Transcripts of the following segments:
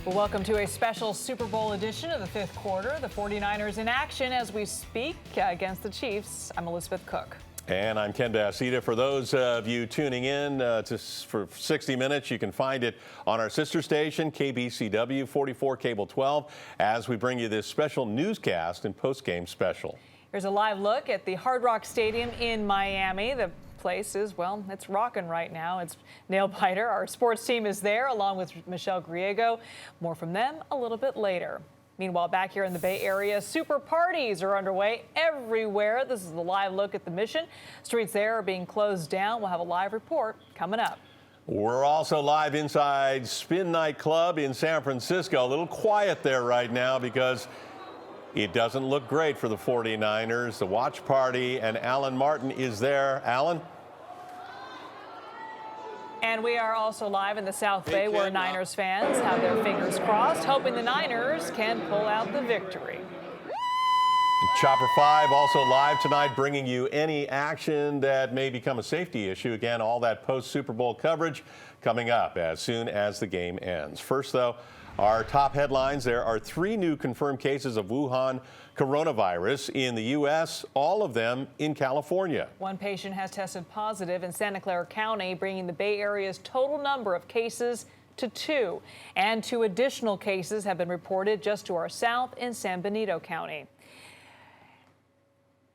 Well, welcome to a special Super Bowl edition of the fifth quarter. The 49ers in action as we speak against the Chiefs. I'm Elizabeth Cook. And I'm Ken Bassita. For those of you tuning in for 60 Minutes, you can find it on our sister station, KBCW 44 Cable 12, as we bring you this special newscast and post-game special. Here's a live look at the Hard Rock Stadium in Miami. The place is, well, it's rocking right now. It's nail biter. Our sports team is there along with Michelle Griego. More from them a little bit later. Meanwhile, back here in the Bay Area, super parties are underway everywhere. This is the live look at the Mission. Streets there are being closed down. We'll have a live report coming up. We're also live inside Spin Nightclub in San Francisco. A little quiet there right now because it doesn't look great for the 49ers. The watch party, and Alan Martin is there. Alan? And we are also live in the South Bay where Niners fans have their fingers crossed, hoping the Niners can pull out the victory. Chopper 5 also live tonight, bringing you any action that may become a safety issue. Again, all that post-Super Bowl coverage coming up as soon as the game ends. First, though, our top headlines. There are 3 new confirmed cases of Wuhan coronavirus in the U.S., all of them in California. One patient has tested positive in Santa Clara County, bringing the Bay Area's total number of cases to 2. And 2 additional cases have been reported just to our south in San Benito County.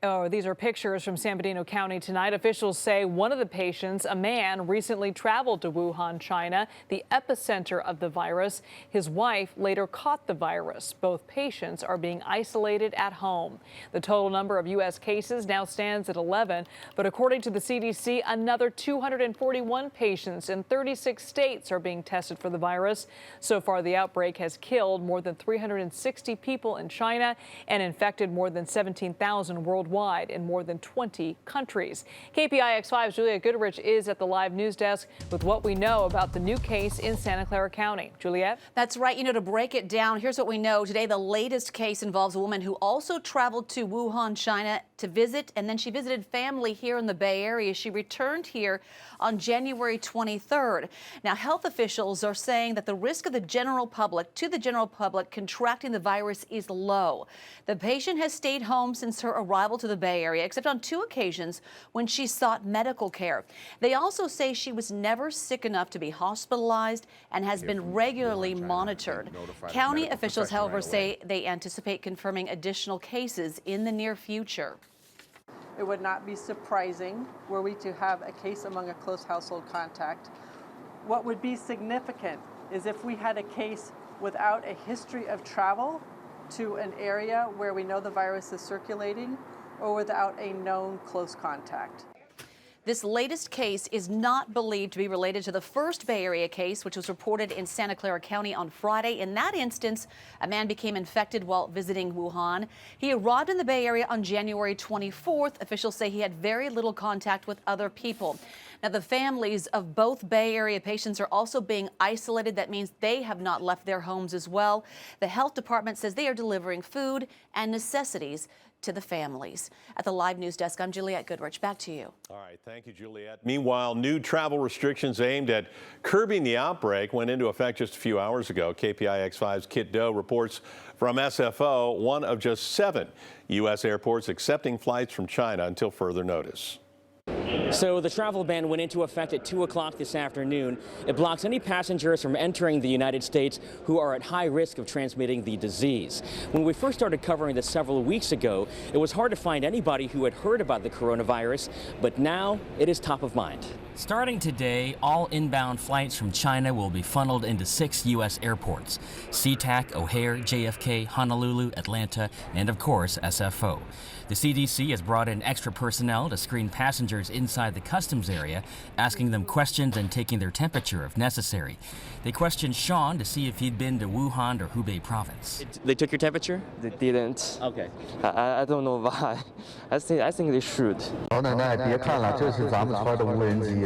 Oh, these are pictures from San Bernardino County tonight. Officials say one of the patients, a man, recently traveled to Wuhan, China, the epicenter of the virus. His wife later caught the virus. Both patients are being isolated at home. The total number of U.S. cases now stands at 11, but according to the CDC, another 241 patients in 36 states are being tested for the virus. So far, the outbreak has killed more than 360 people in China and infected more than 17,000 worldwide in more than 20 countries. KPIX 5's Juliet Goodrich is at the live news desk with what we know about the new case in Santa Clara County. Juliet? That's right. You know, to break it down, here's what we know today. The latest case involves a woman who also traveled to Wuhan, China to visit, and then she visited family here in the Bay Area. She returned here on January 23rd. Now, health officials are saying that the risk of the general public contracting the virus is low. The patient has stayed home since her arrival to the Bay Area, except on 2 occasions when she sought medical care. They also say she was never sick enough to be hospitalized and has been regularly monitored. County officials, however, say they anticipate confirming additional cases in the near future. It would not be surprising were we to have a case among a close household contact. What would be significant is if we had a case without a history of travel to an area where we know the virus is circulating, or without a known close contact. This latest case is not believed to be related to the first Bay Area case, which was reported in Santa Clara County on Friday. In that instance, a man became infected while visiting Wuhan. He arrived in the Bay Area on January 24th. Officials say he had very little contact with other people. Now, the families of both Bay Area patients are also being isolated. That means they have not left their homes as well. The health department says they are delivering food and necessities to the families. At the live news desk, I'm Juliet Goodrich. Back to you. All right. Thank you, Juliet. Meanwhile, new travel restrictions aimed at curbing the outbreak went into effect just a few hours ago. KPIX 5's Kit Doe reports from SFO, one of just 7 U.S. airports accepting flights from China until further notice. So the travel ban went into effect at 2 o'clock this afternoon. It blocks any passengers from entering the United States who are at high risk of transmitting the disease. When we first started covering this several weeks ago, it was hard to find anybody who had heard about the coronavirus, but now it is top of mind. Starting today, all inbound flights from China will be funneled into 6 U.S. airports: SeaTac, O'Hare, JFK, Honolulu, Atlanta, and of course, SFO. The CDC has brought in extra personnel to screen passengers inside the customs area, asking them questions and taking their temperature if necessary. They questioned Sean to see if he'd been to Wuhan or Hubei province. They took your temperature? They didn't. Okay. I don't know why. I think they should. 老奶奶，别看了，这是咱们穿的无人机。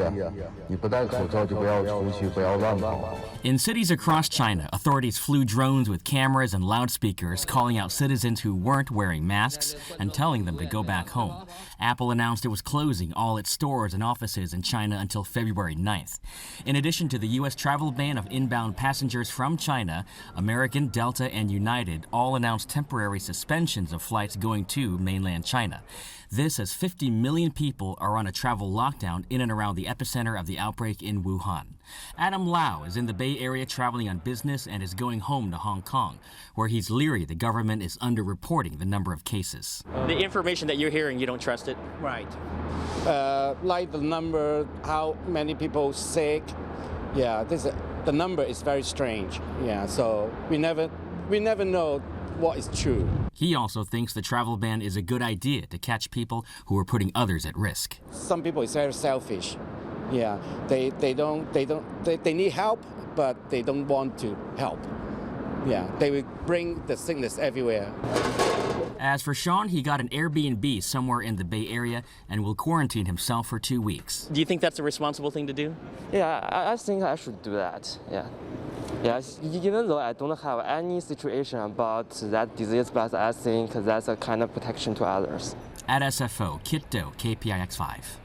你不戴口罩就不要出去，不要乱跑。 In cities across China, authorities flew drones with cameras and loudspeakers calling out citizens who weren't wearing masks and telling them to go back home. Apple announced it was closing all its stores and offices in China until February 9th. In addition to the U.S. travel ban of inbound passengers from China, American, Delta, and United all announced temporary suspensions of flights going to mainland China. This as 50 million people are on a travel lockdown in and around the epicenter of the outbreak in Wuhan. Adam Lau is in the Bay Area traveling on business and is going home to Hong Kong, where he's leery the government is underreporting the number of cases. The information that you're hearing, you don't trust it? Right. Like the number, how many people sick. Yeah, the number is very strange. Yeah, so we never know what is true. He also thinks the travel ban is a good idea to catch people who are putting others at risk. Some people is very selfish. Yeah, they need help, but they don't want to help. Yeah, they will bring the sickness everywhere. As for Sean, he got an Airbnb somewhere in the Bay Area and will quarantine himself for 2 weeks. Do you think that's a responsible thing to do? Yeah, I think I should do that. Yeah. Yes, even though I don't have any situation about that disease, but I think that's a kind of protection to others. At SFO, Kit Do, KPIX 5.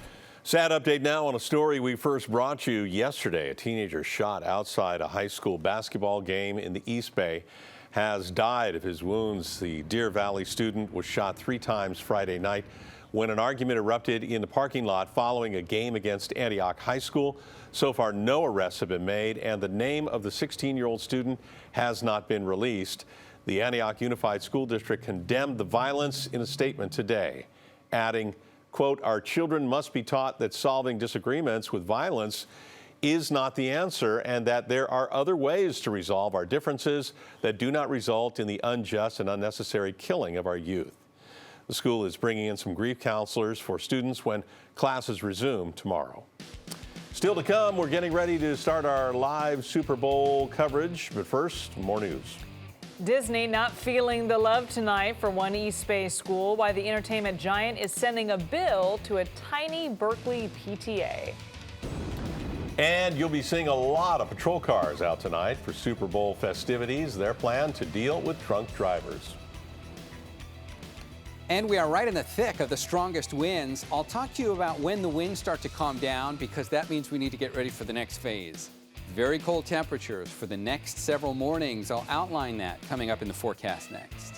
Sad update now on a story we first brought you yesterday. A teenager shot outside a high school basketball game in the East Bay has died of his wounds. The Deer Valley student was shot 3 times Friday night when an argument erupted in the parking lot following a game against Antioch High School. So far, no arrests have been made, and the name of the 16-year-old student has not been released. The Antioch Unified School District condemned the violence in a statement today, adding, quote, "Our children must be taught that solving disagreements with violence is not the answer and that there are other ways to resolve our differences that do not result in the unjust and unnecessary killing of our youth." The school is bringing in some grief counselors for students when classes resume tomorrow. Still to come, we're getting ready to start our live Super Bowl coverage, but first, more news. Disney not feeling the love tonight for one East Bay school, while the entertainment giant is sending a bill to a tiny Berkeley PTA. And you'll be seeing a lot of patrol cars out tonight for Super Bowl festivities. Their plan to deal with drunk drivers. And we are right in the thick of the strongest winds. I'll talk to you about when the winds start to calm down, because that means we need to get ready for the next phase. Very cold temperatures for the next several mornings. I'll outline that coming up in the forecast next.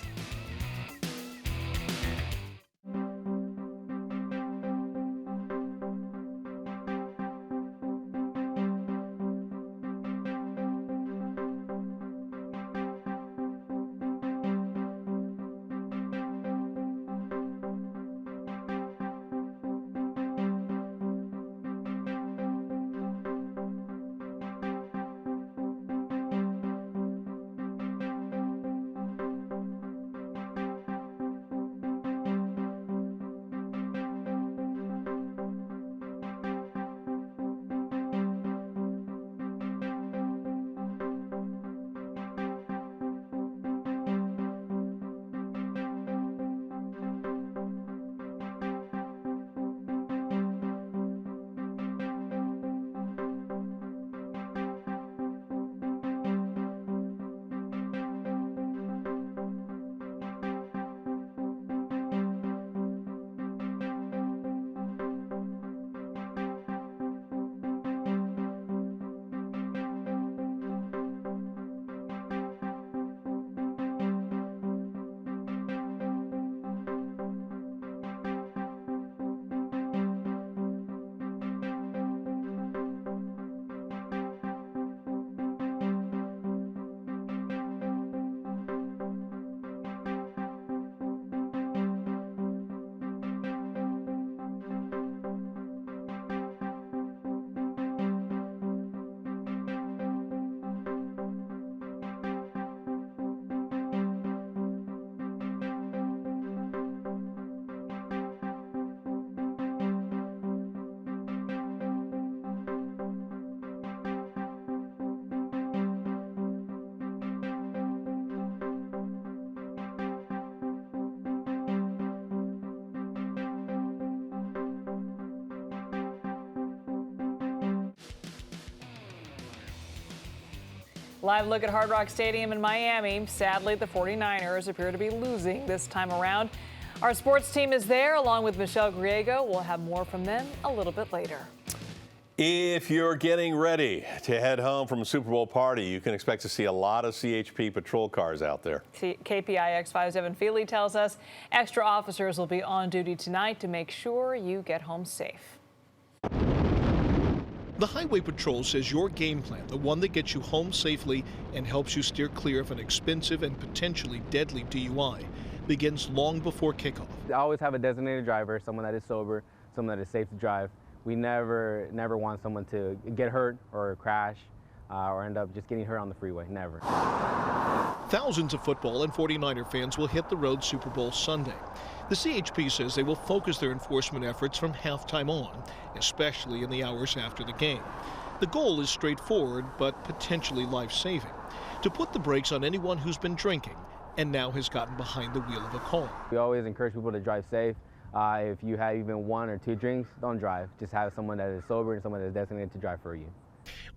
Live look at Hard Rock Stadium in Miami. Sadly, the 49ers appear to be losing this time around. Our sports team is there along with Michelle Griego. We'll have more from them a little bit later. If you're getting ready to head home from a Super Bowl party, you can expect to see a lot of CHP patrol cars out there. KPIX 5's Evan Feely tells us extra officers will be on duty tonight to make sure you get home safe. The Highway Patrol says your game plan, the one that gets you home safely and helps you steer clear of an expensive and potentially deadly DUI, begins long before kickoff. I always have a designated driver, someone that is sober, someone that is safe to drive. We never want someone to get hurt or crash or end up just getting hurt on the freeway, never. Thousands of football and 49er fans will hit the road Super Bowl Sunday. The CHP says they will focus their enforcement efforts from halftime on, especially in the hours after the game. The goal is straightforward, but potentially life-saving: to put the brakes on anyone who's been drinking and now has gotten behind the wheel of a car. We always encourage people to drive safe. If you have even 1 or 2 drinks, don't drive. Just have someone that is sober and someone that is designated to drive for you.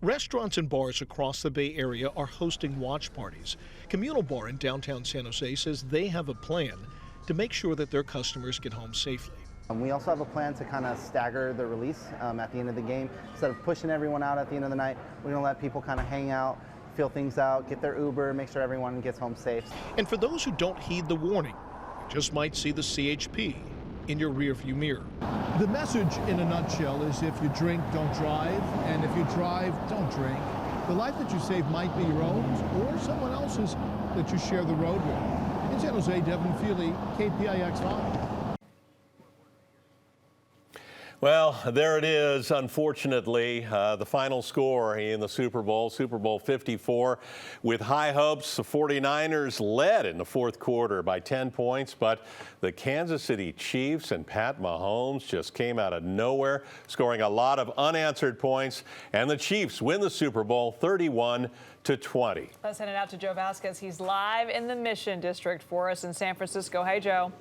Restaurants and bars across the Bay Area are hosting watch parties. Communal Bar in downtown San Jose says they have a plan to make sure that their customers get home safely. We also have a plan to kind of stagger the release at the end of the game. Instead of pushing everyone out at the end of the night, we're going to let people kind of hang out, feel things out, get their Uber, make sure everyone gets home safe. And for those who don't heed the warning, you just might see the CHP in your rearview mirror. The message in a nutshell is if you drink, don't drive, and if you drive, don't drink. The life that you save might be your own or someone else's that you share the road with. In San Jose, Devin Feely, KPIX 5. Well, there it is, unfortunately, the final score in the Super Bowl 54. With high hopes, the 49ers led in the fourth quarter by 10 points, but the Kansas City Chiefs and Pat Mahomes just came out of nowhere, scoring a lot of unanswered points, and the Chiefs win the Super Bowl 31-20. Let's send it out to Joe Vasquez. He's live in the Mission District for us in San Francisco. Hey, Joe.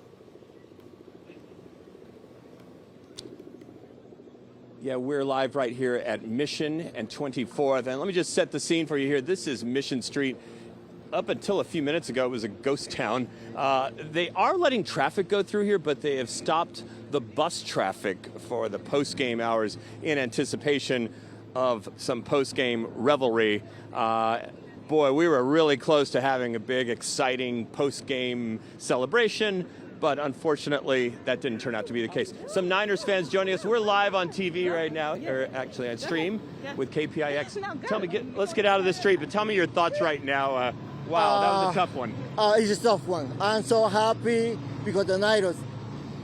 Yeah, we're live right here at Mission and 24th. And let me just set the scene for you here. This is Mission Street. Up until a few minutes ago, it was a ghost town. They are letting traffic go through here, but they have stopped the bus traffic for the post-game hours in anticipation of some post-game revelry. Boy, we were really close to having a big, exciting post-game celebration. But unfortunately, that didn't turn out to be the case. Some Niners fans joining us. We're live on TV right now, or actually on stream with KPIX. Tell me, let's get out of the street, but tell me your thoughts right now. Wow, that was a tough one. It's a tough one. I'm so happy because the Niners,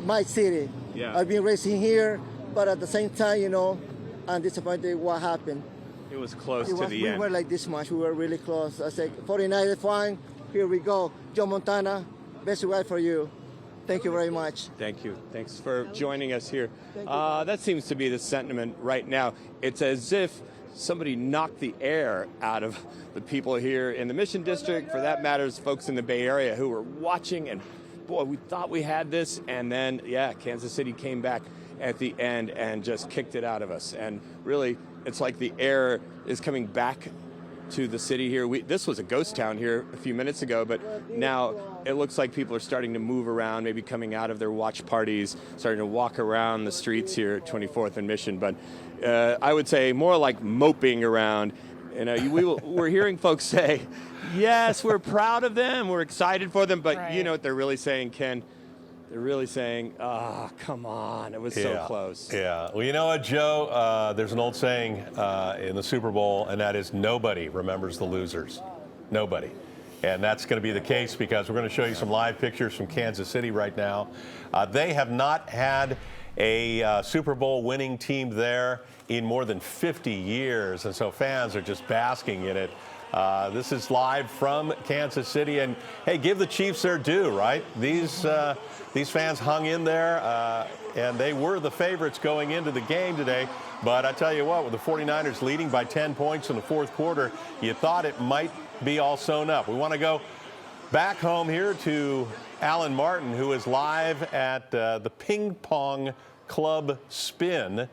my city. Yeah. I've been racing here, but at the same time, you know, I'm disappointed what happened. It was close to the end. We were like this much. We were really close. I said, 49ers fine. Here we go. Joe Montana, best ride for you. Thank you very much. Thank you. Thanks for joining us here. That seems to be the sentiment right now. It's as if somebody knocked the air out of the people here in the Mission District, for that matter, folks in the Bay Area who were watching, and boy, we thought we had this, and then, yeah, Kansas City came back at the end and just kicked it out of us. And really, it's like the air is coming back to the city here. This was a ghost town here a few minutes ago, but now it looks like people are starting to move around, maybe coming out of their watch parties, starting to walk around the streets here at 24th and Mission. But I would say more like moping around. You know, we're hearing folks say, yes, we're proud of them, we're excited for them, but right. You know what they're really saying, Ken? They're really saying, come on, it was so close. Yeah, well, you know what, Joe? There's an old saying in the Super Bowl, and that is nobody remembers the losers. Nobody. And that's going to be the case because we're going to show you some live pictures from Kansas City right now. They have not had a Super Bowl winning team there in more than 50 years, and so fans are just basking in it. This is live from Kansas City, and hey, give the Chiefs their due, right? These fans hung in there, and they were the favorites going into the game today. But I tell you what, with the 49ers leading by 10 points in the fourth quarter, you thought it might be all sewn up. We want to go back home here to Alan Martin, who is live at the Ping Pong Club Spin,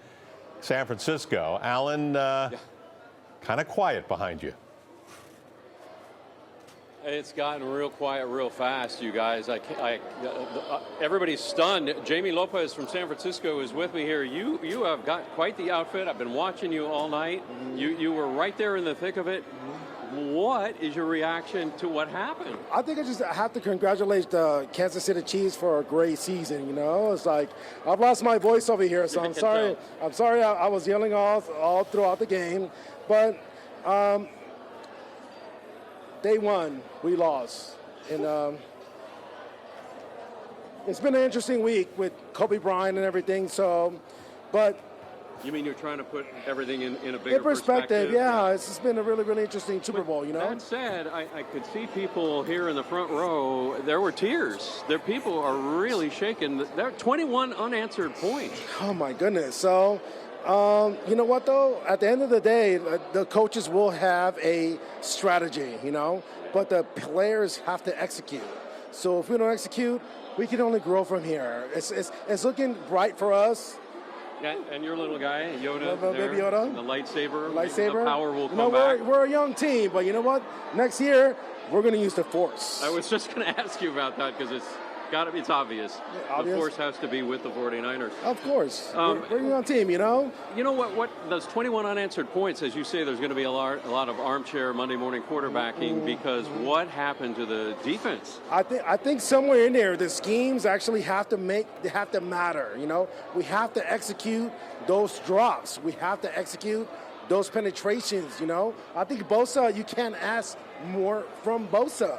San Francisco. Alan, kind of quiet behind you. It's gotten real quiet real fast, you guys. Everybody's stunned. Jamie Lopez from San Francisco is with me here. You have got quite the outfit. I've been watching you all night. You were right there in the thick of it. What is your reaction to what happened? I think I just have to congratulate the Kansas City Chiefs for a great season. You know, it's like I've lost my voice over here, so I'm sorry. I'm sorry I was yelling all throughout the game, but they won, we lost, and it's been an interesting week with Kobe Bryant and everything. So, but. You mean you're trying to put everything in a bigger perspective? Yeah, it's been a really, really interesting Super Bowl, you know? That said, I could see people here in the front row, there were tears. People are really shaken. There are 21 unanswered points. Oh, my goodness. So, you know what, though? At the end of the day, the coaches will have a strategy, you know? But the players have to execute. So if we don't execute, we can only grow from here. It's looking bright for us. Yeah, and your little guy, Yoda, Baby Yoda, the lightsaber. The power will come back. We're a young team, but you know what? Next year, we're going to use the Force. I was just going to ask you about that because it's obvious. The Force has to be with the 49ers. Of course. We're a young team, you know? You know what? Those 21 unanswered points, as you say, there's going to be a lot of armchair Monday morning quarterbacking because what happened to the defense? I think somewhere in there, the schemes actually have to matter, you know? We have to execute those drops. We have to execute those penetrations, you know? I think Bosa, you can't ask more from Bosa.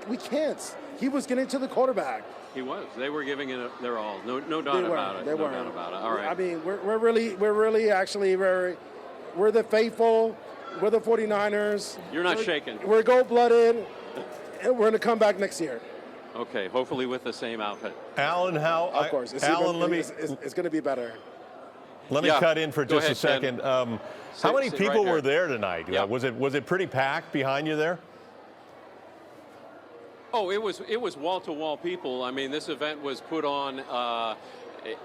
We can't. He was getting to the quarterback. He was. They were giving it their all. No doubt about it. They were. No doubt about it. All right. I mean, we're really actually we're the faithful. We're the 49ers. You're not shaking. We're gold-blooded, and we're going to come back next year. Okay, hopefully with the same outfit. Alan, Of course. It's going to be better. Let me cut in for just a second. How many people were there tonight? Yeah. Was it pretty packed behind you there? Oh, it was wall-to-wall people. I mean, this event was put on.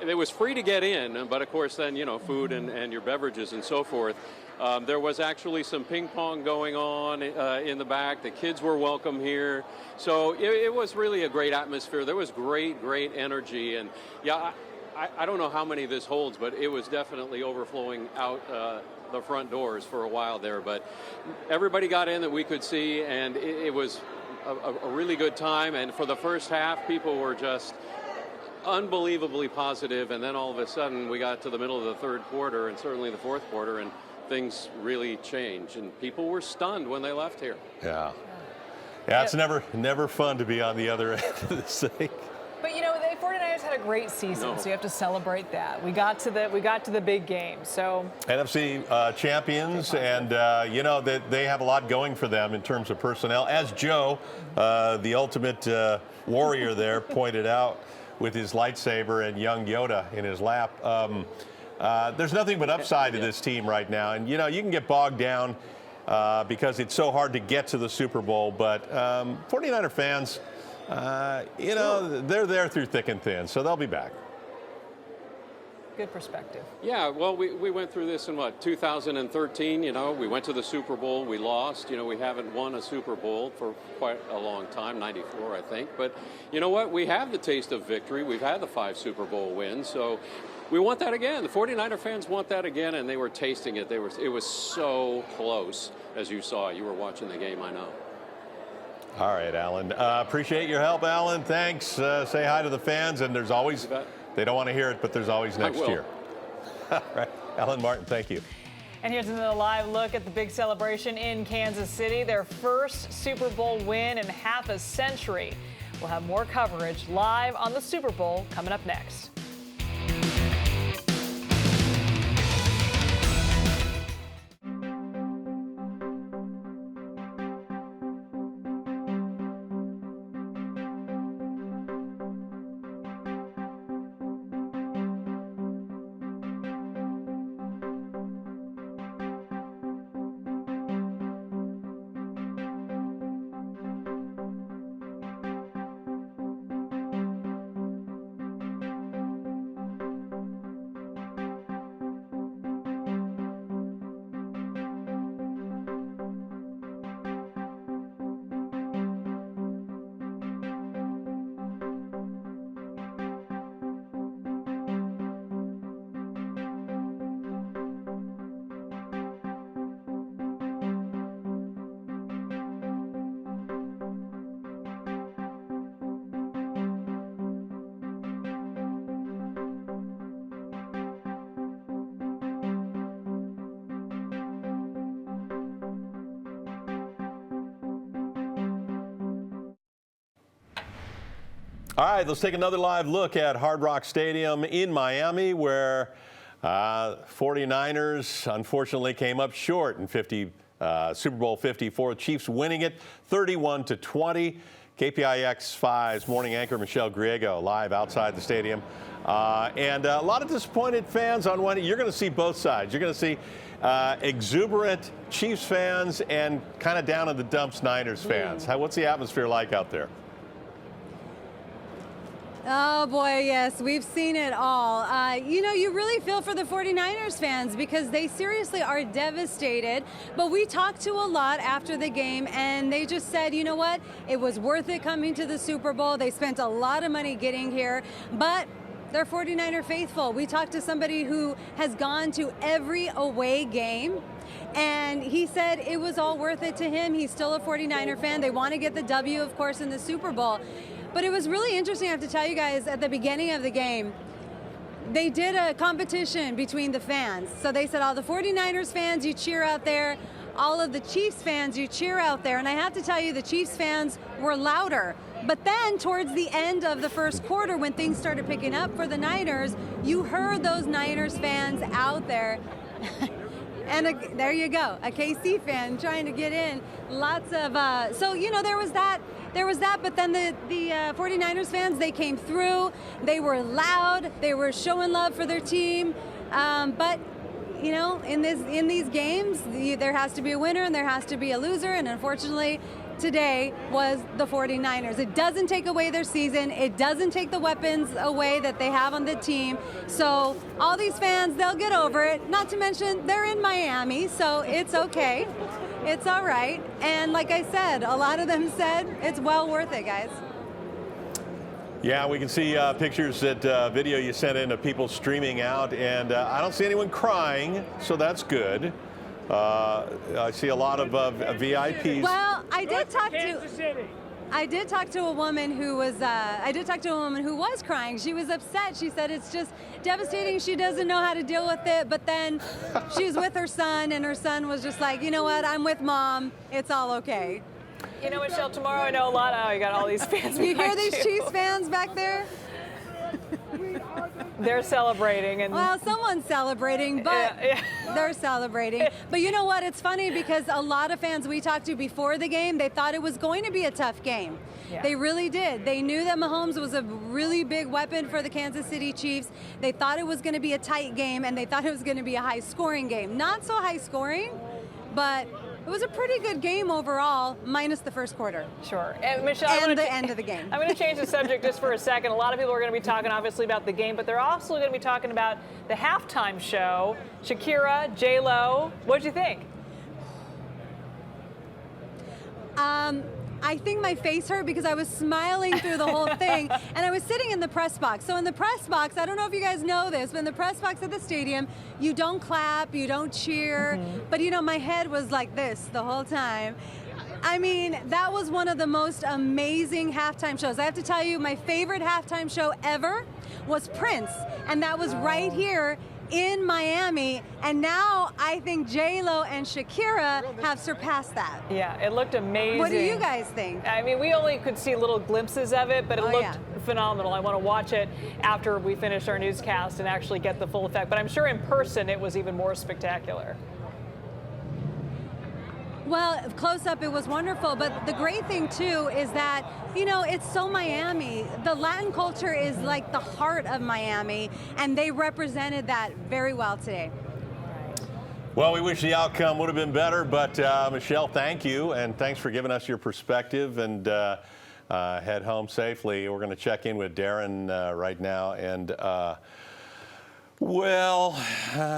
It was free to get in, but of course, then food and your beverages and so forth. There was actually some ping pong going on in the back. The kids were welcome here, so it was really a great atmosphere. There was great energy, and yeah, I don't know how many this holds, but it was definitely overflowing out the front doors for a while there. But everybody got in that we could see, and it was a really good time. And for the first half, people were just unbelievably positive, and then all of a sudden we got to the middle of the third quarter and certainly the fourth quarter, and things really changed, and people were stunned when they left here. Yeah, it's never fun to be on the other end of this thing. But the 49ers had a great season, so you have to celebrate that. We got to the big game. So NFC champions, and they have a lot going for them in terms of personnel. As Joe, the ultimate warrior there, pointed out with his lightsaber and young Yoda in his lap. There's nothing but upside to this team right now, and you can get bogged down because it's so hard to get to the Super Bowl. But 49er fans. They're there through thick and thin, so they'll be back. Good perspective. Yeah, well, we went through this in 2013. We went to the Super Bowl, we lost. We haven't won a Super Bowl for quite a long time, 94, I think. But you know what? We have the taste of victory. We've had the 5 Super Bowl wins, so we want that again. The 49er fans want that again, and they were tasting it. It was so close, as you saw. You were watching the game, I know. All right, Alan. Appreciate your help, Alan. Thanks. Say hi to the fans, and there's always, they don't want to hear it, but there's always next year. All right, Alan Martin, thank you. And here's another live look at the big celebration in Kansas City, their first Super Bowl win in half a century. We'll have more coverage live on the Super Bowl coming up next. All right, let's take another live look at Hard Rock Stadium in Miami, where 49ers unfortunately came up short in Super Bowl 54. Chiefs winning it 31-20. KPIX 5's morning anchor Michelle Griego live outside the stadium. And a lot of disappointed fans on one. You're going to see both sides. You're going to see exuberant Chiefs fans and kind of down in the dumps Niners fans. What's the atmosphere like out there? Oh, boy, yes. We've seen it all. You know, you really feel for the 49ers fans because they seriously are devastated. But we talked to a lot after the game, and they just said, you know what? It was worth it coming to the Super Bowl. They spent a lot of money getting here, but they're 49er faithful. We talked to somebody who has gone to every away game, and he said it was all worth it to him. He's still a 49er fan. They want to get the W, of course, in the Super Bowl. But it was really interesting, I have to tell you guys, at the beginning of the game, they did a competition between the fans. So they said, all the 49ers fans, you cheer out there. All of the Chiefs fans, you cheer out there. And I have to tell you, the Chiefs fans were louder. But then towards the end of the first quarter, when things started picking up for the Niners, you heard those Niners fans out there. And there you go, a KC fan trying to get in. Lots of, so, you know, there was that, but then the 49ers fans, they came through, they were loud, they were showing love for their team. But, you know, in these games, there has to be a winner and there has to be a loser, and unfortunately, today was the 49ers. It doesn't take away their season. It doesn't take the weapons away that they have on the team. So all these fans, they'll get over it. Not to mention, they're in Miami, so it's okay. It's all right. And like I said, a lot of them said it's well worth it, guys. Yeah, we can see pictures, that video you sent in of people streaming out, and I don't see anyone crying, so that's good. I see a lot of VIPs. Well, I did talk to a woman who was crying. She was upset. She said it's just devastating. She doesn't know how to deal with it. But then she's with her son, and her son was just like, you know what? I'm with Mom. It's all okay. You know, Michelle, tomorrow I know a lot. Oh, you got all these fans. You hear these Chiefs fans back there? They're celebrating. And well, someone's celebrating, but they're celebrating. But you know what? It's funny because a lot of fans we talked to before the game, they thought it was going to be a tough game. Yeah. They really did. They knew that Mahomes was a really big weapon for the Kansas City Chiefs. They thought it was going to be a tight game, and they thought it was going to be a high-scoring game. Not so high-scoring, but it was a pretty good game overall, minus the first quarter. Sure. And Michelle, and the end of the game. I'm going to change the subject just for a second. A lot of people are going to be talking, obviously, about the game, but they're also going to be talking about the halftime show. Shakira, J-Lo. What'd you think? I think my face hurt because I was smiling through the whole thing, and I was sitting in the press box. So in the press box, I don't know if you guys know this, but in the press box at the stadium, you don't clap, you don't cheer, but you know, my head was like this the whole time. I mean, that was one of the most amazing halftime shows. I have to tell you, my favorite halftime show ever was Prince, and that was right here in Miami, and now I think J-Lo and Shakira have surpassed that. Yeah, it looked amazing. What do you guys think? I mean, we only could see little glimpses of it, but it looked phenomenal. I want to watch it after we finish our newscast and actually get the full effect. But I'm sure in person it was even more spectacular. Well, close up, it was wonderful. But the great thing, too, is that, you know, it's so Miami. The Latin culture is like the heart of Miami, and they represented that very well today. Well, we wish the outcome would have been better, but Michelle, thank you, and thanks for giving us your perspective, and head home safely. We're going to check in with Darren right now, and well,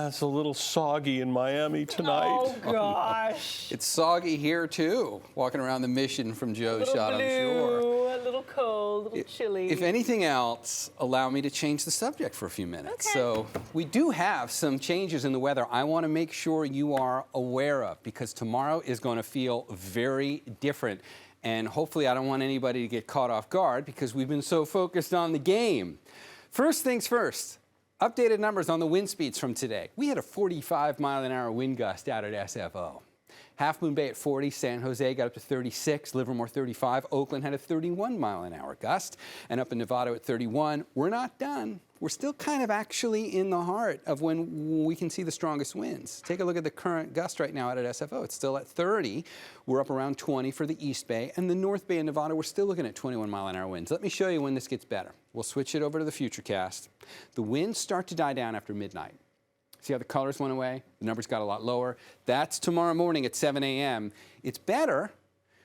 it's a little soggy in Miami tonight. Oh, gosh. It's soggy here, too, walking around the Mission from Joe's shot, I'm sure. A little cold, a little chilly. If anything else, allow me to change the subject for a few minutes. Okay. So we do have some changes in the weather I want to make sure you are aware of, because tomorrow is going to feel very different. And hopefully I don't want anybody to get caught off guard because we've been so focused on the game. First things first. Updated numbers on the wind speeds from today. We had a 45-mile-an-hour wind gust out at SFO. Half Moon Bay at 40, San Jose got up to 36, Livermore 35, Oakland had a 31-mile-an-hour gust, and up in Nevada at 31. We're not done. We're still kind of actually in the heart of when we can see the strongest winds. Take a look at the current gust right now out at SFO. It's still at 30. We're up around 20 for the East Bay, and the North Bay in Nevada, we're still looking at 21-mile-an-hour winds. Let me show you when this gets better. We'll switch it over to the Futurecast. The winds start to die down after midnight. See how the colors went away? The numbers got a lot lower. That's tomorrow morning at 7 a.m. It's better,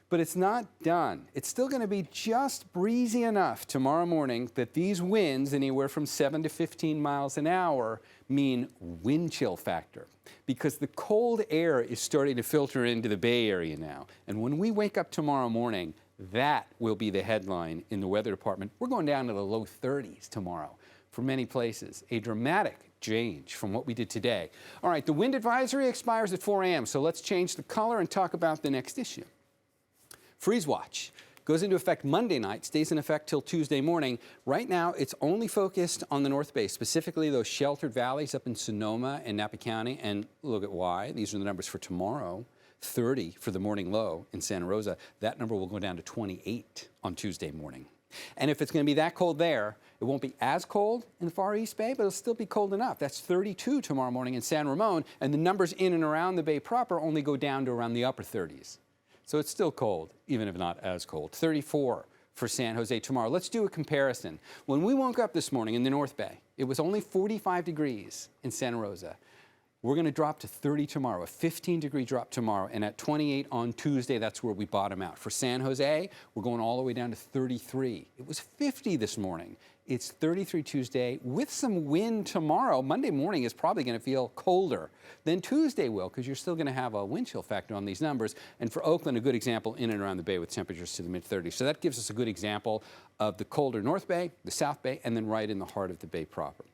but it's not done. It's still going to be just breezy enough tomorrow morning that these winds, anywhere from 7 to 15 miles an hour, mean wind chill factor. Because the cold air is starting to filter into the Bay Area now. And when we wake up tomorrow morning, that will be the headline in the weather department. We're going down to the low 30s tomorrow for many places. A dramatic change from what we did today. All right, the wind advisory expires at 4 a.m., so let's change the color and talk about the next issue. Freeze watch goes into effect Monday night, stays in effect till Tuesday morning. Right now, it's only focused on the North Bay, specifically those sheltered valleys up in Sonoma and Napa County. And look at why. These are the numbers for tomorrow. 30 for the morning low in Santa Rosa. That number will go down to 28 on Tuesday morning. And if it's going to be that cold there, it won't be as cold in the far East Bay, but it'll still be cold enough. That's 32 tomorrow morning in San Ramon, and the numbers in and around the Bay proper only go down to around the upper 30s. So it's still cold, even if not as cold. 34 for San Jose tomorrow. Let's do a comparison. When we woke up this morning in the North Bay, it was only 45 degrees in Santa Rosa. We're going to drop to 30 tomorrow, a 15-degree drop tomorrow, and at 28 on Tuesday, that's where we bottom out. For San Jose, we're going all the way down to 33. It was 50 this morning. It's 33 Tuesday with some wind tomorrow. Monday morning is probably going to feel colder than Tuesday will, because you're still going to have a wind chill factor on these numbers. And for Oakland, a good example in and around the Bay with temperatures to the mid-30s. So that gives us a good example of the colder North Bay, the South Bay, and then right in the heart of the Bay proper.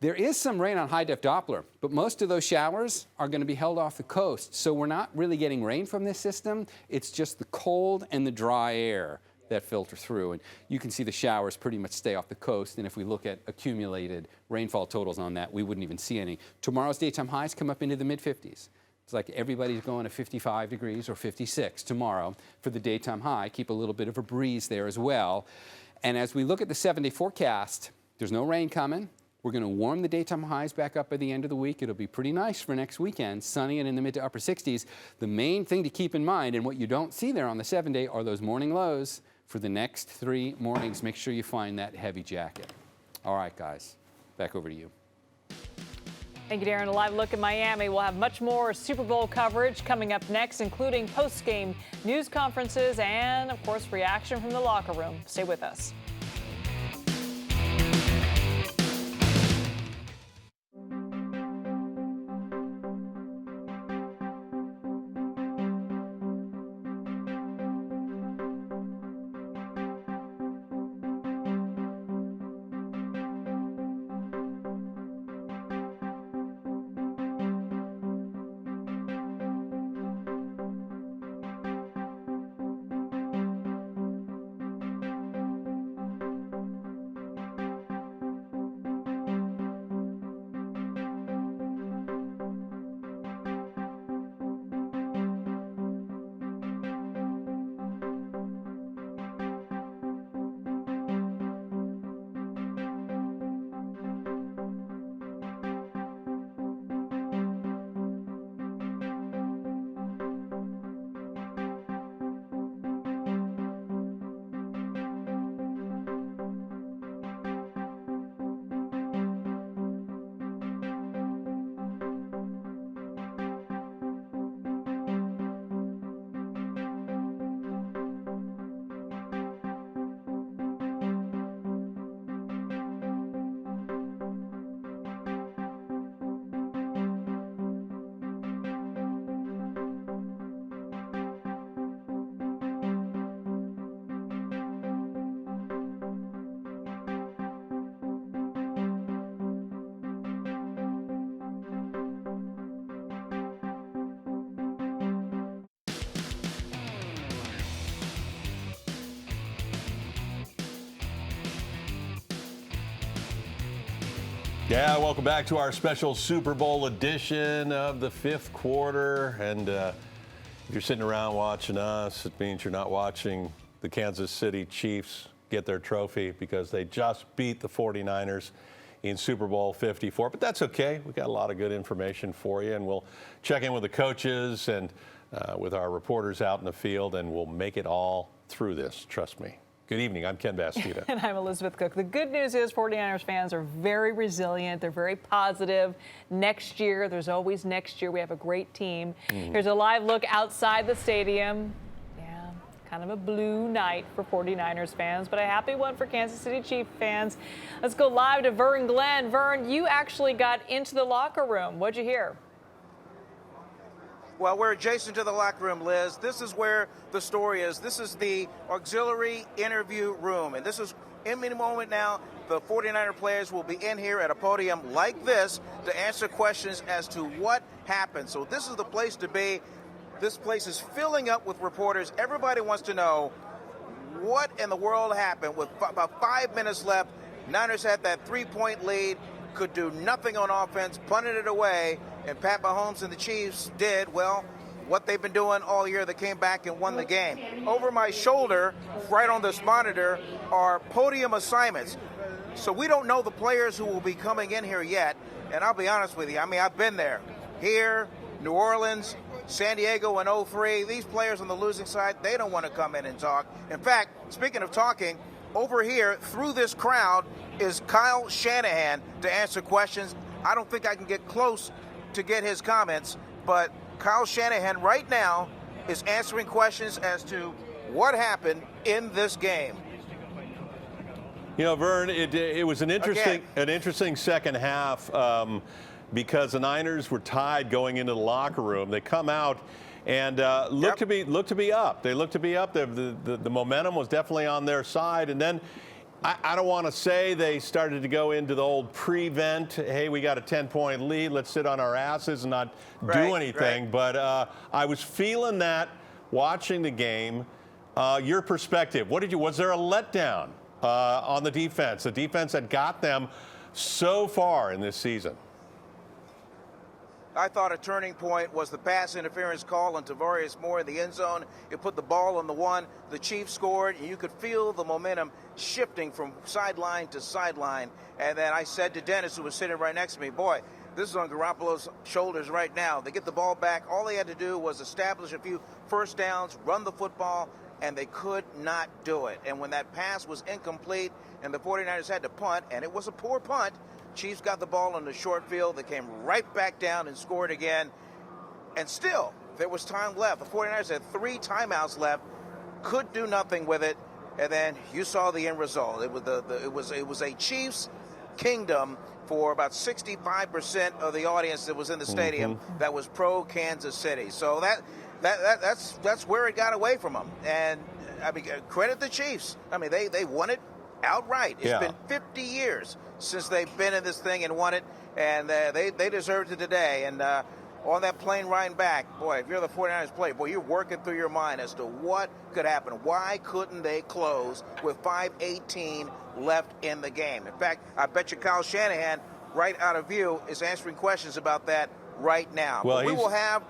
There is some rain on high-def Doppler, but most of those showers are going to be held off the coast. So we're not really getting rain from this system. It's just the cold and the dry air that filter through. And you can see the showers pretty much stay off the coast. And if we look at accumulated rainfall totals on that, we wouldn't even see any. Tomorrow's daytime highs come up into the mid-50s. It's like everybody's going to 55 degrees or 56 tomorrow for the daytime high. Keep a little bit of a breeze there as well. And as we look at the 7-day forecast, there's no rain coming. We're going to warm the daytime highs back up by the end of the week. It'll be pretty nice for next weekend, sunny and in the mid to upper 60s. The main thing to keep in mind, and what you don't see there on the 7-day, are those morning lows for the next 3 mornings. Make sure you find that heavy jacket. All right, guys, back over to you. Thank you, Darren. A live look at Miami. We'll have much more Super Bowl coverage coming up next, including post-game news conferences and, of course, reaction from the locker room. Stay with us. Yeah, welcome back to our special Super Bowl edition of the 5th quarter. And If you're sitting around watching us, it means you're not watching the Kansas City Chiefs get their trophy because they just beat the 49ers in Super Bowl 54. But that's okay. We got a lot of good information for you, and we'll check in with the coaches and with our reporters out in the field, and we'll make it all through this. Trust me. Good evening. I'm Ken Bastida. And I'm Elizabeth Cook. The good news is 49ers fans are very resilient. They're very positive. Next year, there's always next year. We have a great team. Here's a live look outside the stadium. Yeah, kind of a blue night for 49ers fans, but a happy one for Kansas City Chiefs fans. Let's go live to Vern Glenn. Vern, you actually got into the locker room. What'd you hear? Well, we're adjacent to the locker room, Liz. This is where the story is. This is the auxiliary interview room. And this is, in a moment now, the 49er players will be in here at a podium like this to answer questions as to what happened. So this is the place to be. This place is filling up with reporters. Everybody wants to know what in the world happened. With about 5 minutes left, Niners had that 3-point lead, could do nothing on offense, punted it away, and Pat Mahomes and the Chiefs did, well, what they've been doing all year. They came back and won the game. Over my shoulder, right on this monitor, are podium assignments. So we don't know the players who will be coming in here yet, and I'll be honest with you, I mean, I've been there. Here, New Orleans, San Diego in 03, these players on the losing side, they don't want to come in and talk. In fact, speaking of talking, over here, through this crowd, is Kyle Shanahan to answer questions. I don't think I can get close to get his comments, but Kyle Shanahan right now is answering questions as to what happened in this game. You know, Vern, it was an interesting second half because the Niners were tied going into the locker room. They come out and look to be up. They look to be up. The momentum was definitely on their side, and then I don't want to say they started to go into the old prevent. Hey, we got a 10-point lead. Let's sit on our asses and not do anything. Right. But I was feeling that watching the game. Your perspective. Was there a letdown on the defense? The defense that got them so far in this season. I thought a turning point was the pass interference call on Tavarius Moore in the end zone. It put the ball on the one. The Chiefs scored, and you could feel the momentum shifting from sideline to sideline. And then I said to Dennis, who was sitting right next to me, boy, this is on Garoppolo's shoulders right now. They get the ball back. All they had to do was establish a few first downs, run the football, and they could not do it. And when that pass was incomplete and the 49ers had to punt, and it was a poor punt, Chiefs got the ball on the short field. They came right back down and scored again. And still, there was time left. The 49ers had 3 timeouts left, could do nothing with it. And then you saw the end result. It was a Chiefs kingdom for about 65% of the audience that was in the stadium that was pro Kansas City. So that's where it got away from them. And I mean, credit the Chiefs. I mean, they won it outright. It's been 50 years since they've been in this thing and won it, and they deserved it today. And on that plane ride back, boy, if you're the 49ers player, boy, you're working through your mind as to what could happen. Why couldn't they close with 5:18 left in the game? In fact, I bet you Kyle Shanahan, right out of view, is answering questions about that right now. Well, but we will have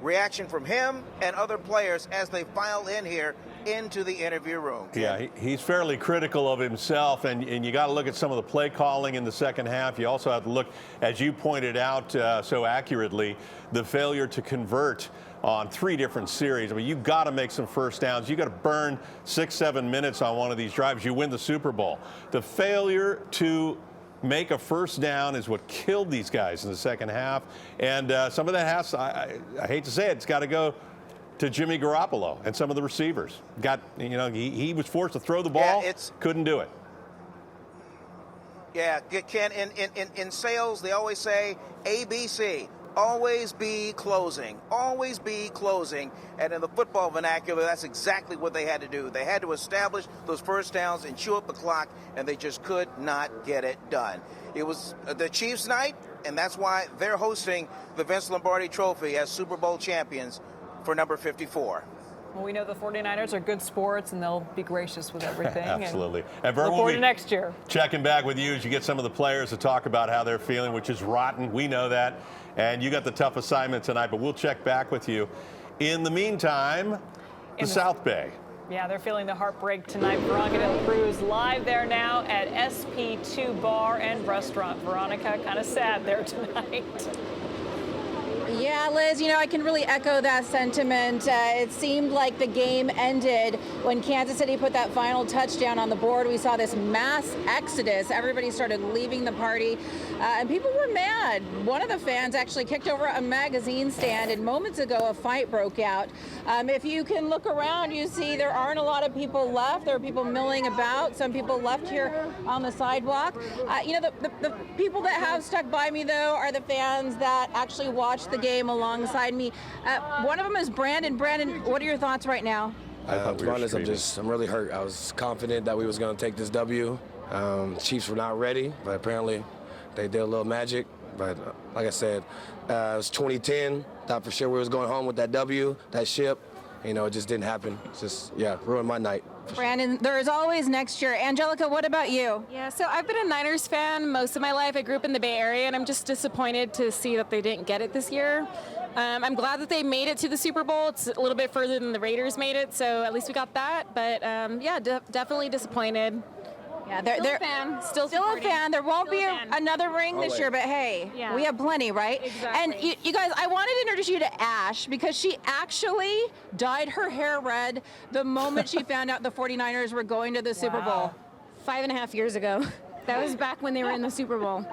reaction from him and other players as they file in here into the interview room. Yeah, he's fairly critical of himself, and you got to look at some of the play calling in the second half. You also have to look, as you pointed out so accurately, the failure to convert on 3 different series. I mean, you've got to make some first downs. You've got to burn 6-7 minutes on one of these drives. You win the Super Bowl. The failure to make a first down is what killed these guys in the second half. And some of that has, I hate to say it, it's got to go to Jimmy Garoppolo and some of the receivers. He was forced to throw the ball, couldn't do it. Yeah, Ken, in sales, they always say ABC. Always be closing. Always be closing. And in the football vernacular, that's exactly what they had to do. They had to establish those first downs and chew up the clock, and they just could not get it done. It was the Chiefs' night, and that's why they're hosting the Vince Lombardi Trophy as Super Bowl champions for number 54. Well, we know the 49ers are good sports, and they'll be gracious with everything. Absolutely. And Vern, look forward to next year. Checking back with you as you get some of the players to talk about how they're feeling, which is rotten. We know that. And you got the tough assignment tonight, but we'll check back with you In the meantime, the South Bay. Yeah, they're feeling the heartbreak tonight. Veronica Del Cruz live there now at SP2 Bar and Restaurant. Veronica, kind of sad there tonight. Yeah, Liz, you know, I can really echo that sentiment. It seemed like the game ended when Kansas City put that final touchdown on the board. We saw this mass exodus. Everybody started leaving the party, and people were mad. One of the fans actually kicked over a magazine stand, and moments ago a fight broke out. If you can look around, you see there aren't a lot of people left. There are people milling about. Some people left here on the sidewalk. You know, the people that have stuck by me, though, are the fans that actually watched the game alongside me. One of them is Brandon. Brandon, what are your thoughts right now? To be honest, I'm really hurt. I was confident that we was going to take this W. Chiefs were not ready, but apparently they did a little magic. But like I said, it was 2010. Thought for sure we was going home with that W, that ship. You know, it just didn't happen. It's just, yeah, ruined my night. Brandon, there is always next year. Angelica, what about you? Yeah, so I've been a Niners fan most of my life. I grew up in the Bay Area, and I'm just disappointed to see that they didn't get it this year. I'm glad that they made it to the Super Bowl. It's a little bit further than the Raiders made it, so at least we got that. But yeah, definitely disappointed. Yeah, Still a fan. Still a fan. There won't be another ring this year, but hey, Yeah. we have plenty, right? Exactly. And you guys, I wanted to introduce you to Ash because she actually dyed her hair red the moment she found out the 49ers were going to the Super Bowl. 5.5 years ago. That was back when they were in the Super Bowl.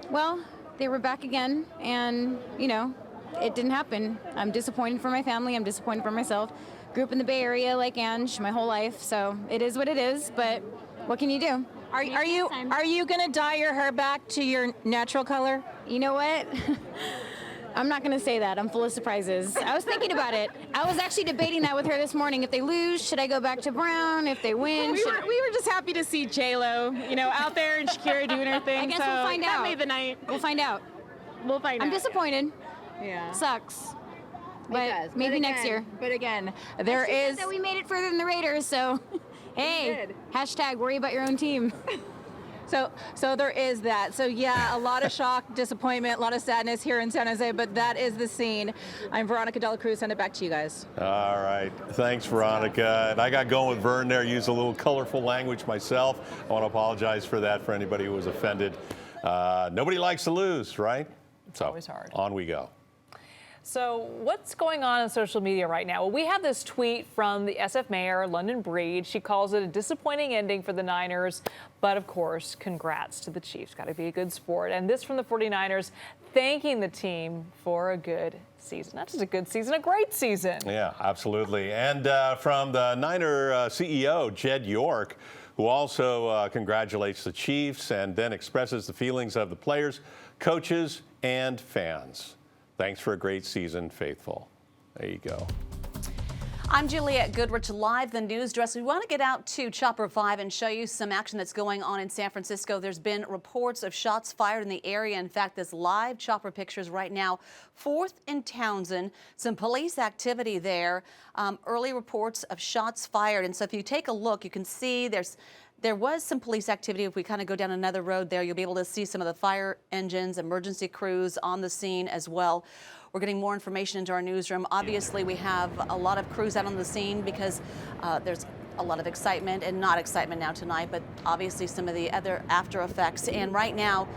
Well, they were back again, and, you know, it didn't happen. I'm disappointed for my family. I'm disappointed for myself. Grew up in the Bay Area like Ange my whole life, so it is what it is, but what can you do? Are you gonna dye your hair back to your natural color? You know what? I'm not gonna say that. I'm full of surprises. I was thinking about it. I was actually debating that with her this morning. If they lose, should I go back to brown? If they win, we were just happy to see J-Lo, you know, out there and Shakira doing her thing. I guess so we'll find that out. made the night. We'll find out. We'll find out. I'm disappointed. Yeah. Sucks. It But does. maybe But next again- year. But again, there That's just is. that we made it further than the Raiders, so hey, hashtag worry about your own team. So there is that. So yeah, a lot of shock, disappointment, a lot of sadness here in San Jose, but that is the scene. I'm Veronica Del Cruz. Send it back to you guys. All right. Thanks, Veronica. And I got going with Vern there, used a little colorful language myself. I want to apologize for that for anybody who was offended. Nobody likes to lose, right? It's always hard. On we go. So what's going on social media right now? Well, we have this tweet from the SF mayor, London Breed. She calls it a disappointing ending for the Niners, but of course, congrats to the Chiefs. Got to be a good sport. And this from the 49ers, thanking the team for a good season. Not just a good season, a great season. Yeah, absolutely. And from the Niner CEO, Jed York, who also congratulates the Chiefs and then expresses the feelings of the players, coaches, and fans. Thanks for a great season, faithful. There you go. I'm Juliette Goodrich, live the news desk. We want to get out to Chopper 5 and show you some action that's going on in San Francisco. There's been reports of shots fired in the area. In fact, this live chopper pictures right now, 4th and Townsend, some police activity there. Early reports of shots fired. And so if you take a look, you can see there was some police activity. If we kind of go down another road there, you'll be able to see some of the fire engines, emergency crews on the scene as well. We're getting more information into our newsroom. Obviously, we have a lot of crews out on the scene because there's a lot of excitement, and not excitement now tonight, but obviously some of the other after effects. And right now,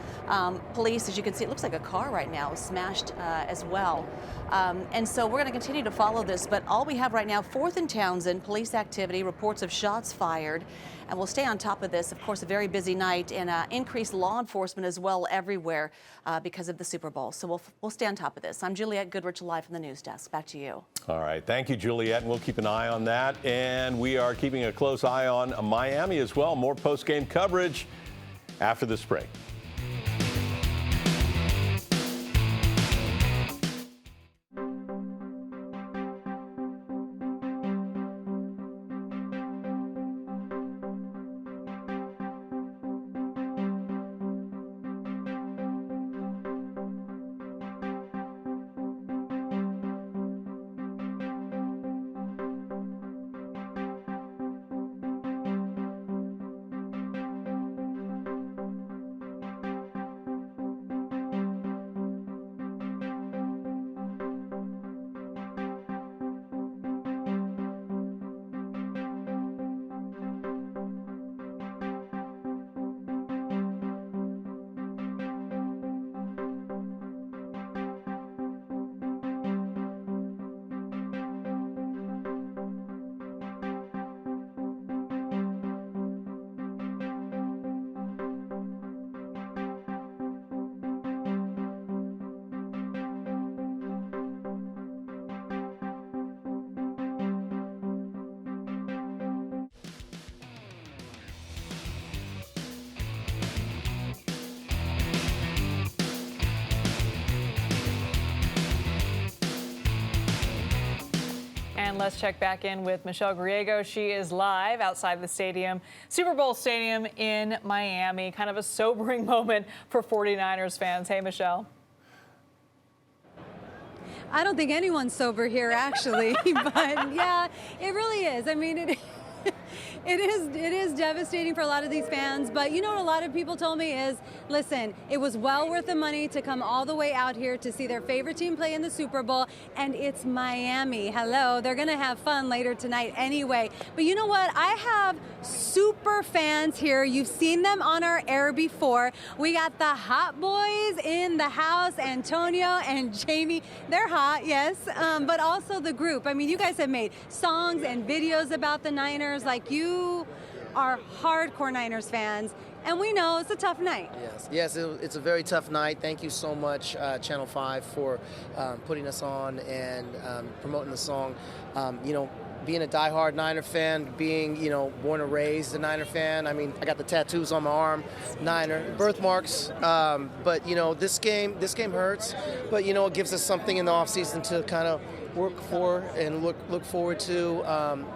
police, as you can see, it looks like a car right now is smashed as well. And so we're going to continue to follow this, but all we have right now, 4th and Townsend, police activity, reports of shots fired. And we'll stay on top of this. Of course, a very busy night and increased law enforcement as well everywhere because of the Super Bowl. So we'll stay on top of this. I'm Juliette Goodrich, live from the news desk. Back to you. All right. Thank you, Juliette. And we'll keep an eye on that. And we are keeping a close eye on Miami as well. More post-game coverage after this break. let's check back in with Michelle Griego. She is live outside the stadium, Super Bowl stadium in Miami. Kind of a sobering moment for 49ers fans. Hey, Michelle. I don't think anyone's sober here, actually, but yeah, it really is. I mean, it is devastating for a lot of these fans, but you know what a lot of people told me is, listen, it was well worth the money to come all the way out here to see their favorite team play in the Super Bowl, and it's Miami. Hello, they're gonna have fun later tonight anyway. But you know what? I have super fans here. You've seen them on our air before. We got the hot boys in the house, Antonio and Jamie. They're hot, yes, but also the group. I mean, you guys have made songs and videos about the Niners. Like, you are hardcore Niners fans, and we know it's a tough night. Yes, it's a very tough night. Thank you so much, Channel 5, for putting us on and promoting the song. You know, being a diehard Niner fan, being, you know, born and raised a Niner fan. I mean, I got the tattoos on my arm, Niner birthmarks. But you know, this game hurts. But you know, it gives us something in the offseason to kind of work for and look forward to.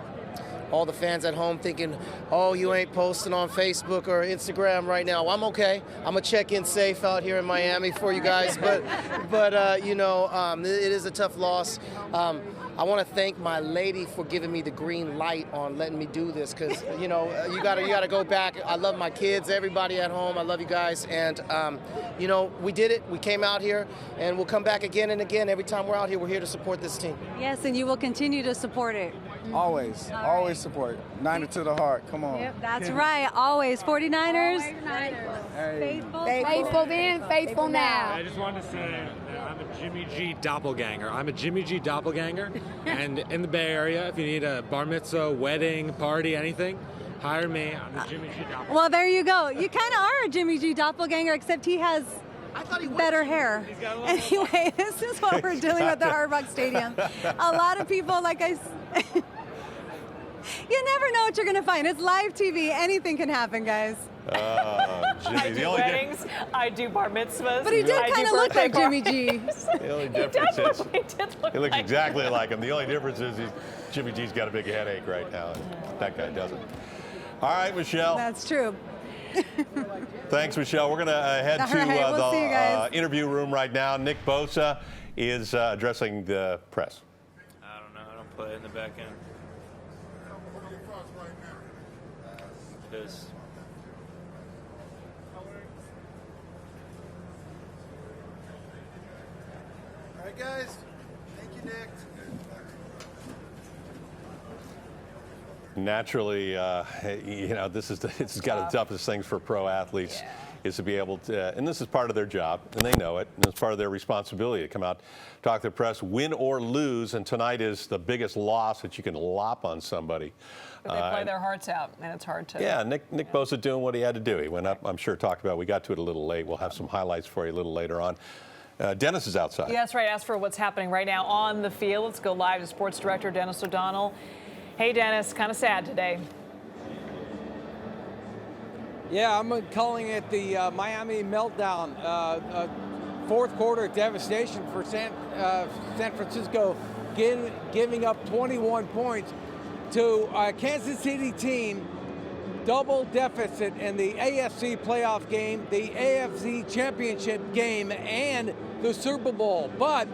All the fans at home thinking, oh, you ain't posting on Facebook or Instagram right now. Well, I'm okay. I'm gonna check in safe out here in Miami for you guys. But you know, it is a tough loss. I want to thank my lady for giving me the green light on letting me do this, because you know, you gotta go back. I love my kids, everybody at home. I love you guys, and you know, we did it. We came out here, and we'll come back again and again. Every time we're out here, we're here to support this team. Yes, and you will continue to support it. Always support. Niner to the heart. Come on. Yep, that's right. Always 49ers. Hey. Faithful then, faithful now. I just wanted to say that I'm a Jimmy G doppelganger. I'm a Jimmy G doppelganger, and in the Bay Area, if you need a bar mitzvah, wedding, party, anything, hire me. I'm a Jimmy G doppelganger. Well, there you go. You kind of are a Jimmy G doppelganger, except he has better hair. Anyway, this is what we're doing at the Hard Rock Stadium. A lot of people, like I you never know what you're going to find. It's live TV. Anything can happen, guys. Jimmy, I do weddings, I do bar mitzvahs. But he did kind of look like Jimmy G. The only difference is he looks exactly like him. The only difference is Jimmy G's got a big headache right now, and that guy doesn't. All right, Michelle. That's true. Thanks, Michelle. We're going to head to the interview room right now. Nick Bosa is addressing the press. I don't know. I don't play in the back end. This. All right, guys. Thank you, Nick. Naturally, you know, this has got the toughest things for pro athletes is to be able to, and this is part of their job, and they know it, and it's part of their responsibility to come out, talk to the press, win or lose, and tonight is the biggest loss that you can lop on somebody. But they play their hearts out, and it's hard to. Yeah, Nick Bosa doing what he had to do. He went up, I'm sure, talked about, we got to it a little late. We'll have some highlights for you a little later on. Dennis is outside. Yeah, that's right. Ask for what's happening right now on the field. Let's go live to Sports Director Dennis O'Donnell. Hey, Dennis, kind of sad today. Yeah, I'm calling it the Miami meltdown. Fourth quarter devastation for San Francisco, giving up 21 points to a Kansas City team, double deficit in the AFC playoff game, the AFC championship game, and the Super Bowl. But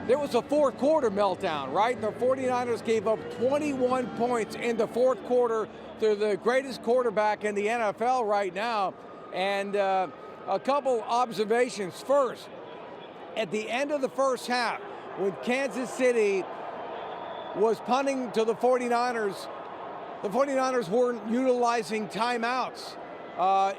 there was a fourth quarter meltdown, right? The 49ers gave up 21 points in the fourth quarter. They're the greatest quarterback in the NFL right now. And a couple observations. First, at the end of the first half, when Kansas City was punting to the 49ers weren't utilizing timeouts.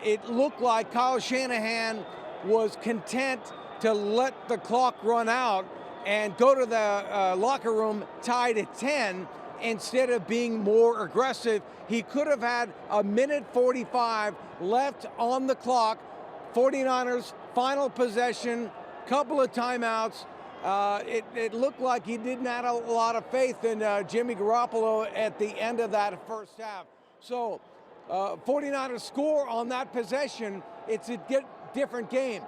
It looked like Kyle Shanahan was content to let the clock run out and go to the locker room tied at 10 instead of being more aggressive. He could have had a minute 45 left on the clock. 49ers final possession, couple of timeouts. It looked like he didn't have a lot of faith in Jimmy Garoppolo at the end of that first half. So 49ers score on that possession. It's a different game.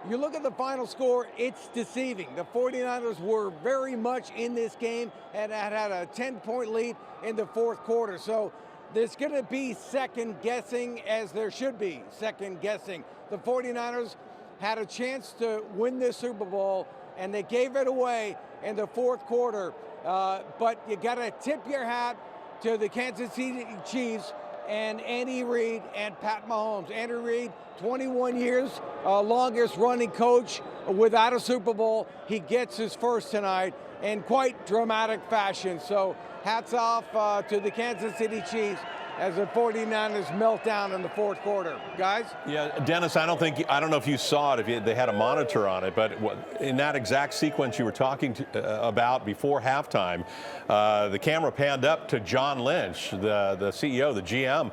you look at the final score, it's deceiving. The 49ers were very much in this game and had a 10-point lead in the fourth quarter. So there's going to be second guessing, as there should be second guessing. The 49ers had a chance to win this Super Bowl, and they gave it away in the fourth quarter. But you got to tip your hat to the Kansas City Chiefs and Andy Reid and Pat Mahomes. Andy Reid, 21 years, longest running coach without a Super Bowl. He gets his first tonight in quite dramatic fashion. So hats off to the Kansas City Chiefs as the 49ers melt down in the fourth quarter. Guys? Yeah, Dennis, I don't know if you saw it, if they had a monitor on it, but in that exact sequence you were talking about before halftime, the camera panned up to John Lynch, the CEO, the GM,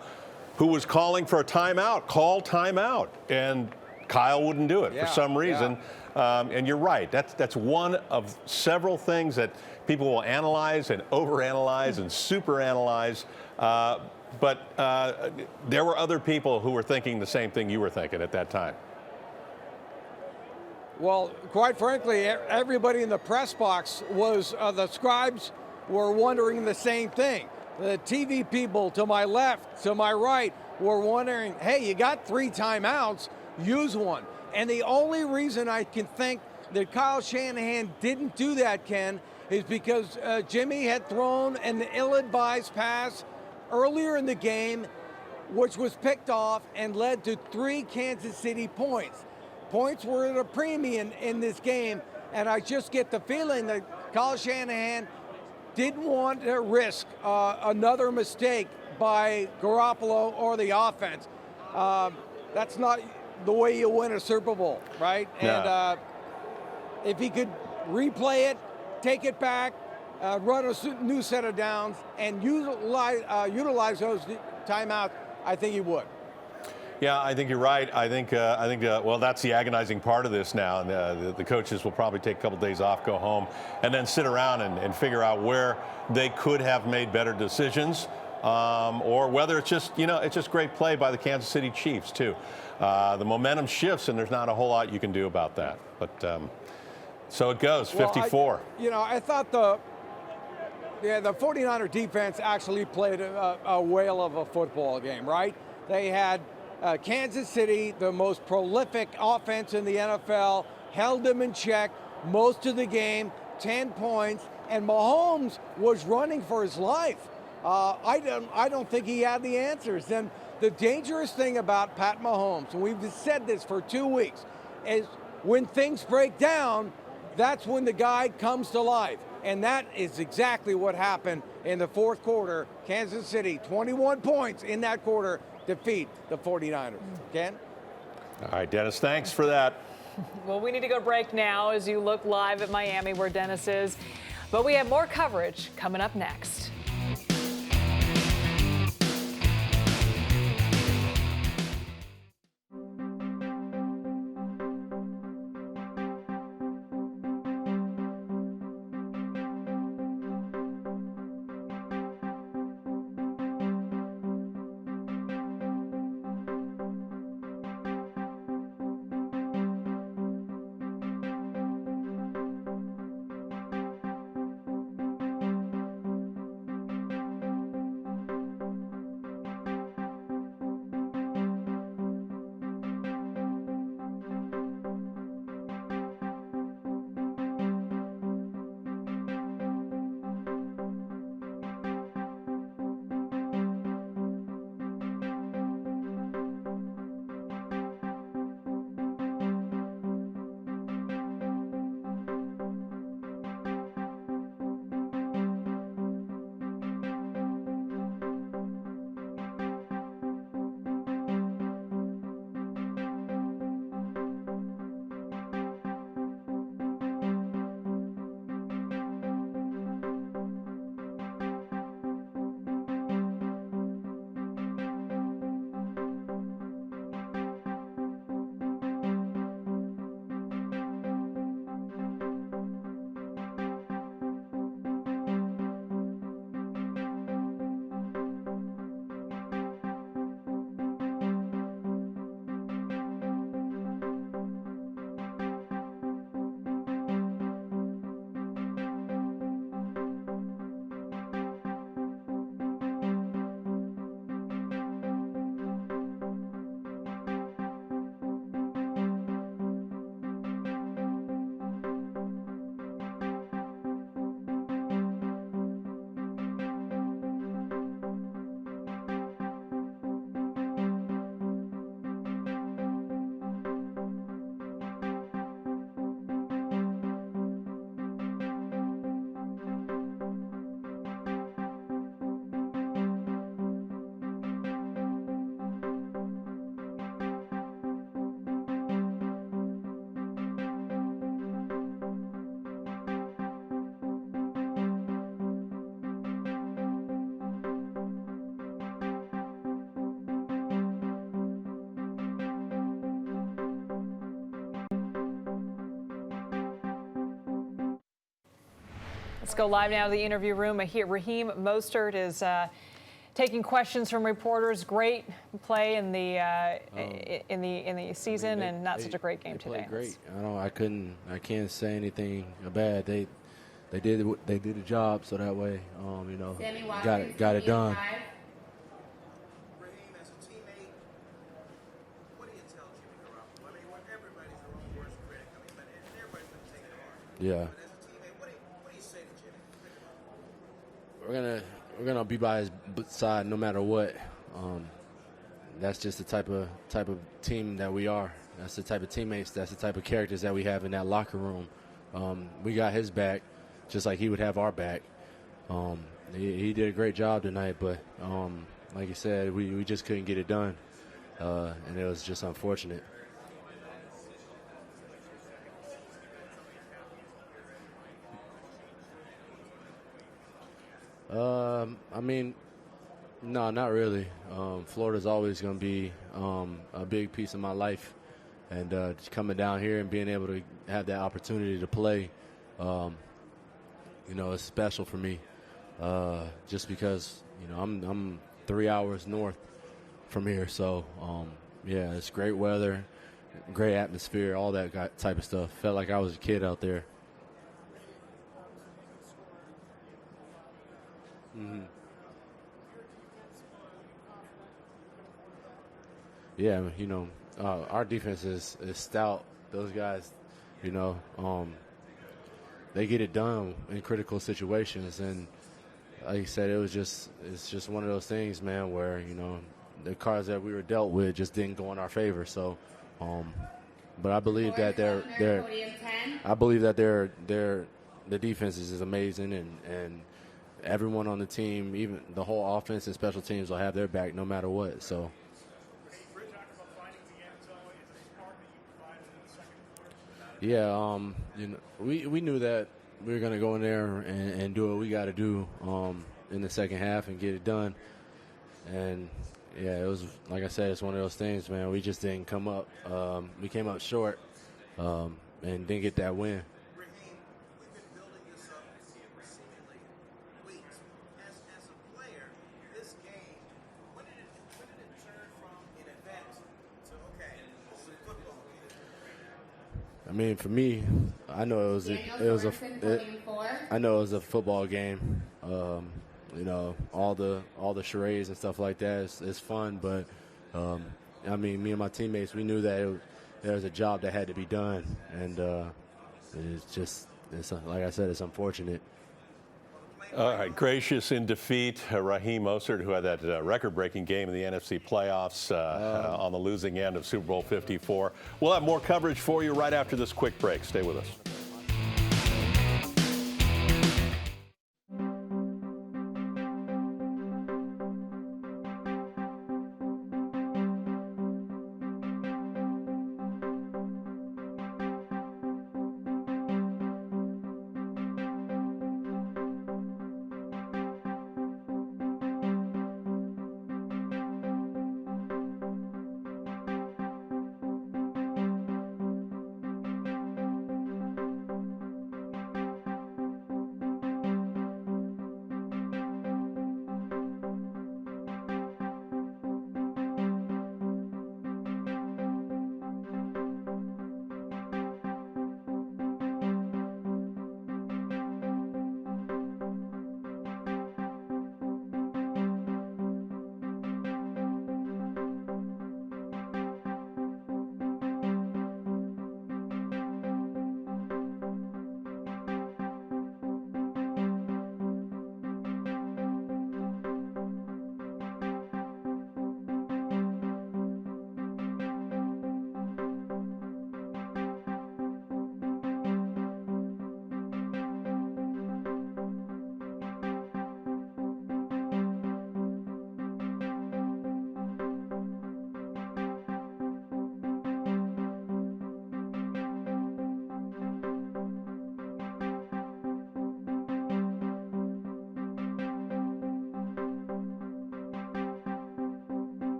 who was calling for a timeout, call timeout, and Kyle wouldn't do it for some reason. And you're right, that's one of several things that people will analyze and overanalyze and superanalyze. But there were other people who were thinking the same thing you were thinking at that time. Well, quite frankly, everybody in the press box was, the scribes were wondering the same thing. The TV people to my left, to my right, were wondering, hey, you got 3 timeouts, use one. And the only reason I can think that Kyle Shanahan didn't do that, Ken, is because Jimmy had thrown an ill-advised pass earlier in the game, which was picked off and led to 3 Kansas City points. Points were at a premium in this game, and I just get the feeling that Kyle Shanahan didn't want to risk another mistake by Garoppolo or the offense. That's not the way you win a Super Bowl, right? No. And if he could replay it, take it back, run a new set of downs, and utilize those timeouts, I think he would. Yeah, I think you're right. I think well, that's the agonizing part of this now. And the coaches will probably take a couple days off, go home, and then sit around and figure out where they could have made better decisions, or whether it's just great play by the Kansas City Chiefs too. The momentum shifts, and there's not a whole lot you can do about that. But so it goes, 54. Well, I thought the 49er defense actually played a whale of a football game, right? They had Kansas City, the most prolific offense in the NFL, held them in check most of the game, 10 points, and Mahomes was running for his life. I don't think he had the answers. And the dangerous thing about Pat Mahomes, and we've said this for 2 weeks, is when things break down, that's when the guy comes to life. And that is exactly what happened in the fourth quarter. Kansas City, 21 points in that quarter, defeat the 49ers. Ken? All right, Dennis, thanks for that. Well, we need to go to break now as you look live at Miami where Dennis is. But we have more coverage coming up next. Let's go live now to the interview room. Raheem Mostert is taking questions from reporters. Great play in the season, and not such a great game today. Great. I can't say anything bad. They did the job, so that way, got it done. Yeah. We're gonna be by his side no matter what. That's just the type of team that we are. That's the type of teammates. That's the type of characters that we have in that locker room. We got his back, just like he would have our back. He did a great job tonight, but like you said, we just couldn't get it done, and it was just unfortunate. No, not really. Florida's always going to be a big piece of my life, and just coming down here and being able to have that opportunity to play, it's special for me. Just because I'm 3 hours north from here, so yeah, it's great weather, great atmosphere, all that type of stuff. Felt like I was a kid out there. Mm-hmm. Yeah, our defense is stout. Those guys, they get it done in critical situations, and like you said, it's just one of those things, man, where the cards that we were dealt with just didn't go in our favor. So, but I believe that the defense is amazing, and everyone on the team, even the whole offense and special teams, will have their back no matter what. So. Yeah, we knew that we were going to go in there and do what we got to do in the second half and get it done. And, yeah, it was, like I said, it's one of those things, man. We just didn't come up. We came up short and didn't get that win. I mean, for me, I know it was a football game. All the charades and stuff like that is fun, but I mean, me and my teammates, we knew that there was a job that had to be done, and it's like I said, it's unfortunate. All right, gracious in defeat, Raheem Mostert, who had that record-breaking game in the NFC playoffs on the losing end of Super Bowl 54. We'll have more coverage for you right after this quick break. Stay with us.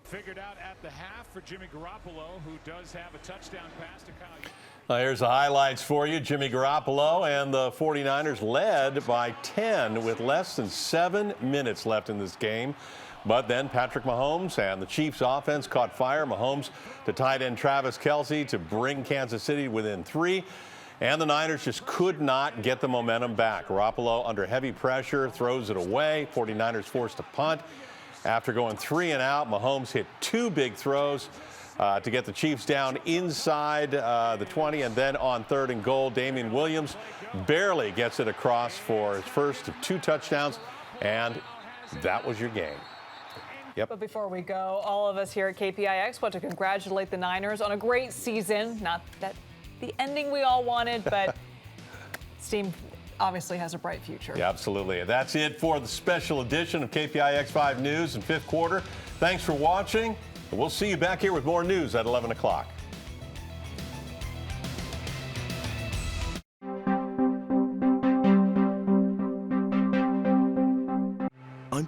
Figured out at the half for Jimmy Garoppolo, who does have a touchdown pass to Kyle. Here's the highlights for you. Jimmy Garoppolo and the 49ers led by 10 with less than 7 minutes left in this game. But then Patrick Mahomes and the Chiefs offense caught fire. Mahomes to tight end Travis Kelce to bring Kansas City within 3. And the Niners just could not get the momentum back. Garoppolo under heavy pressure throws it away. 49ers forced to punt. After going 3 and out, Mahomes hit 2 big throws to get the Chiefs down inside the 20. And then on 3rd and goal, Damian Williams barely gets it across for his first of 2 touchdowns. And that was your game. Yep. But before we go, all of us here at KPIX want to congratulate the Niners on a great season. Not that the ending we all wanted, but this team obviously has a bright future. Yeah, absolutely. And that's it for the special edition of KPIX 5 News in 5th quarter. Thanks for watching, and we'll see you back here with more news at 11 o'clock.